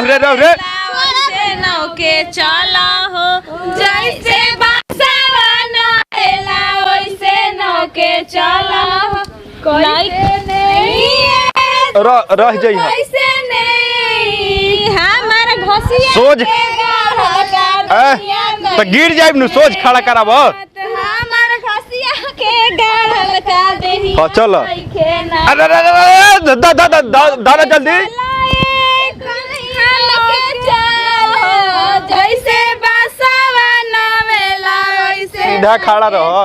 रहो रे नौके चला हो जैसे बसवन एला वैसे नौके चला हो कोई नहीं रह जाई वैसे नहीं हमारा घोसिया सोच तो गिर जाइब नु सोच खड़ा कराब हमारा घोसिया के गाढ़ल का देही हां चल अरे दादा जल्दी जैसे बसवन वेला वैसे सीधा खड़ा रहो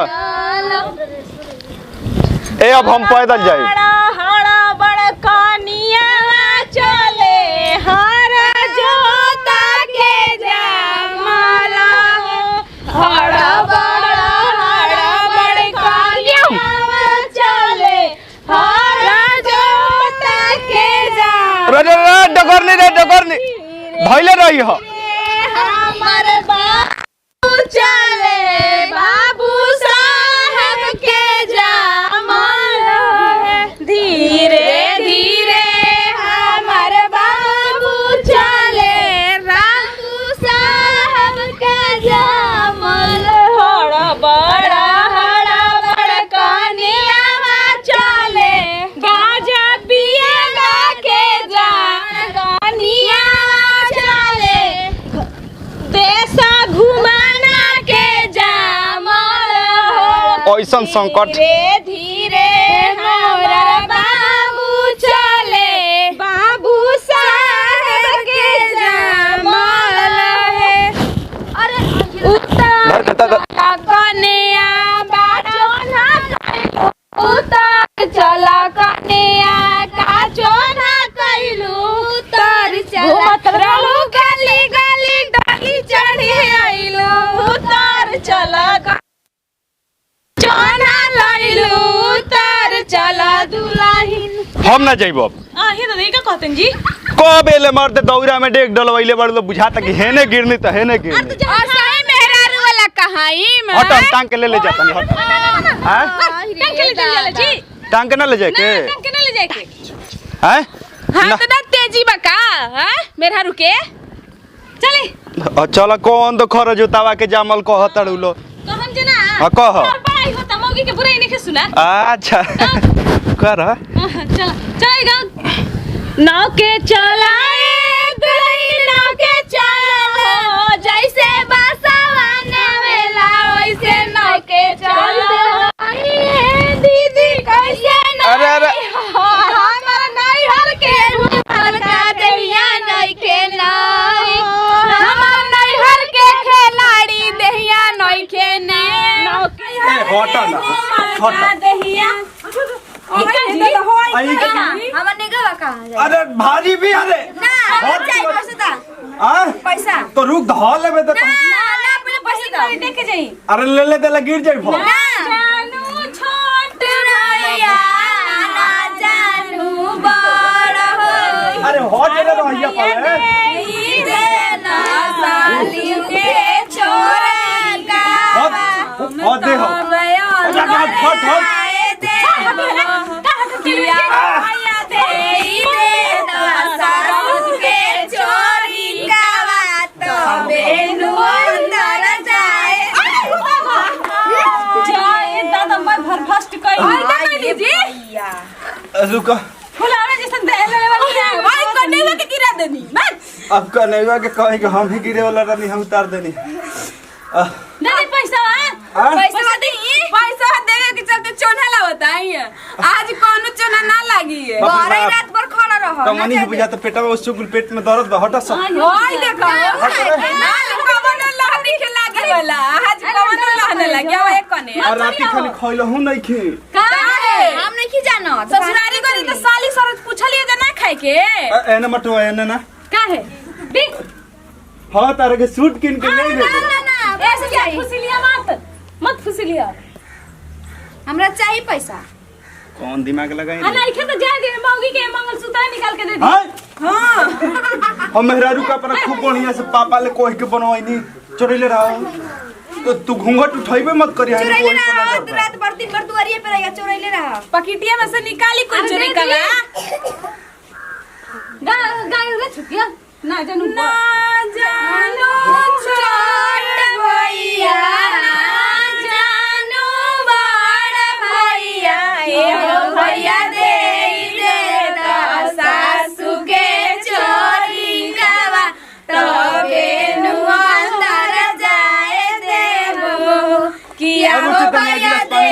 ए अब हम पैदल जाए हड़ा बड़ कनिया चले हरा जोता के जामला हड़ा बड़ कनिया चले हरा जोता के जाम डगरनी भइले रही हो हमर बाबू चले बाबू साहब के जामल धीरे धीरे हमर बाबू चले बाबू साहब के जामल हड़ा बड़ कनिया चले गाजा पिएगा के जान कनिया चले देशा घुमाना के जामल ऐसन संकट धीरे धीरे हमारा बाबू चले बाबू साहब के जामल है अरे उतर कन्या बाजो ना उतर चला कन्या काजो ना कइलू उतर चला रहू गली गली डाली चढ़े आइलू उतर चला चोना लइलू उतर चला दुल्हन हम ना जाइब आही तो नहीं का कहतन जी कब एले मरते दौरा में डेग डलवैले बड़ लो बुझाता कि हेने गिरनी तो हेने गिरनी और साई मेहरारू वाला कहाई में हट हम टांग के ले जाता नहीं हट हैं टांग के ले चले जी टांग के ना ले जाए के टांग के ना ले जाए के हैं हां तो ना तेजी बका हैं मेहरारू के चले चल कौन तो खर जोतावा के जामल कह तड़ुलो कहन जे ना हां कह बड़ाई होता मौगी के बुराई नहीं सुना अच्छा कर चल चलेगा नाव के चलाए दुल्हन नाव के चलो जैसे बसवन वेला वैसे नाव के चलो दीदी कैसे अरे हमारा नहीं हर के हल्का देहिया नहीं के नहीं हमारा नहीं हर के खिलाड़ी देहिया नहीं के नाव के हटा ना देहिया अरे भारी भी अरे पैसा तो रुक धो लेबे तो दे के जाई अरे ले देला गिर जाई भो जानू छोट रहिया ना जानू बड़ हो अरे हो चले रहिया पड़े देना साली के छोरा का हो दे हो फट फट रुको अब कनेवा के कहे कि हम भी गिरे वाला रहनी हम उतार देनी पैसा देवे के चलते चोना लावता है आज कोनो चोना ना लगी है बारह रात भर खड़ा रहो कमनी हो बुझा तो पेटवा उस चुगुल पेट में दर्द हटा सब ओए देखो ना कमन लहरी के लागे वाला आज कमन लहने लगे एक कने और राती खाली खइलो हूं नहीं खे का है हम नहीं की जानो ससुरारी गरी तो साली सरत पूछलिए जे ना खाए के एने मटवा एने ना का है बी हां तारे के सूट किन के ले दे ना ऐसे क्या फुसिलिया मत फुसिलिया हमरा चाहिए पैसा कौन दिमाग लगाई आ नहीं खे तो जाए दे मौगी के मंगलसूत्र निकाल के दे दी हां हम मेहरारू का अपना खूब बढ़िया से पापा ले कोई के बनवाईनी चोरैले रहो तो तू घूंघट उठाइबे मत करी है चोरैले रहा रात भर दिन भर दुआरिये पे रहिया चोरैले रहा पकिटिया में से निकाली कोई चोरी कला गा गा रे छुटिया ना जानू ना जानू छोट भैया ना जानू बड़ भैया एहो भैया दे देता सासू के चोरी कावा तबे नु अंदर जाए देबो किया हो भैया दे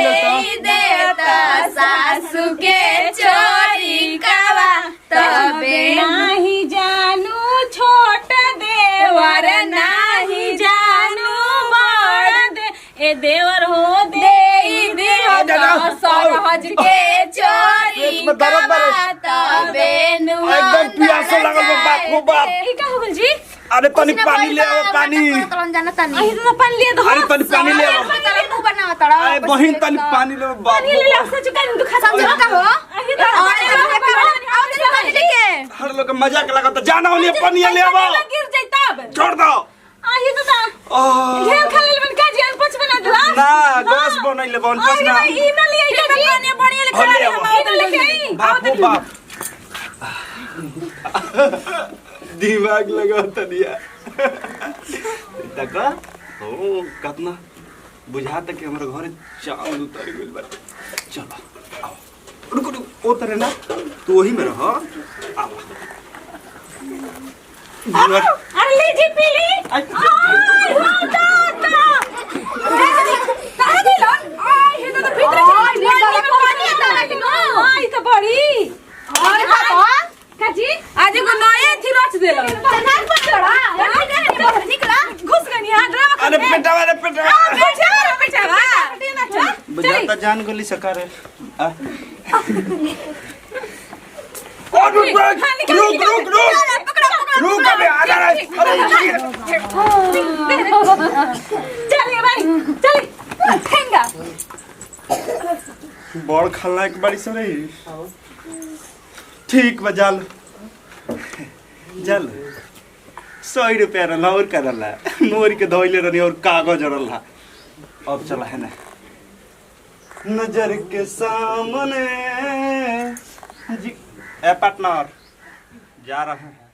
देता सासू के चोरी कावा तबे नाही जानू छोट देवर नाही जानू बड़ दे ए देवर हो दे सरहज के चोरी कावा तबे नु एकदम प्यासा लागल बा बाप हो बाप। ई का हो गइल जी? अरे तनी पानी ले आओ पानी। अही तो पानी लिए दो। अरे तनी पानी ले आओ। अरे बहिन तनी पानी ले बाप। पानी ले ले से चुका नहीं दुखा समझता हो अही तो हर लोग मजाक लगा तो जाना होनी पानी ले आओ। गिर जाई तब छोड़ दो। अही तो ढेर खाली बन का जी पछ बना दो ना गैस बनैले बन पस ना। ई न लिए का जी पानी बढ़िया ले खा ले लेके आई बाप हो बाप। दिमाग लगा तनिया तका ओ कितना बुझाता कि हमरा घरे चावल उतर गेल बा। चलो आओ रुको रुको उतरे ना तू वही में रह। आओ अरे ले जी पी ली आई हो दादा तारे लो आई हे तो भीतर पानी आता है ना आई तो बड़ी और का जी आज को नए थी रच देलो नाक पर चढ़ा निकला घुस गनी हां ड्रामा अरे पेटावा रे पेटावा पेटावा बुझाता जान गली सकार है। और रुक रुक रुक अबे आ जा रे। चलिए भाई चलिए ठेंगा बड़ खल्ला एक बारी से रही ठीक बा जाल जल 100 रुपया रहा और का रहा मोर के धोइले रही और कागज रहा। अब चला है ना नजर के सामने जी ए पार्टनर जा रहा है।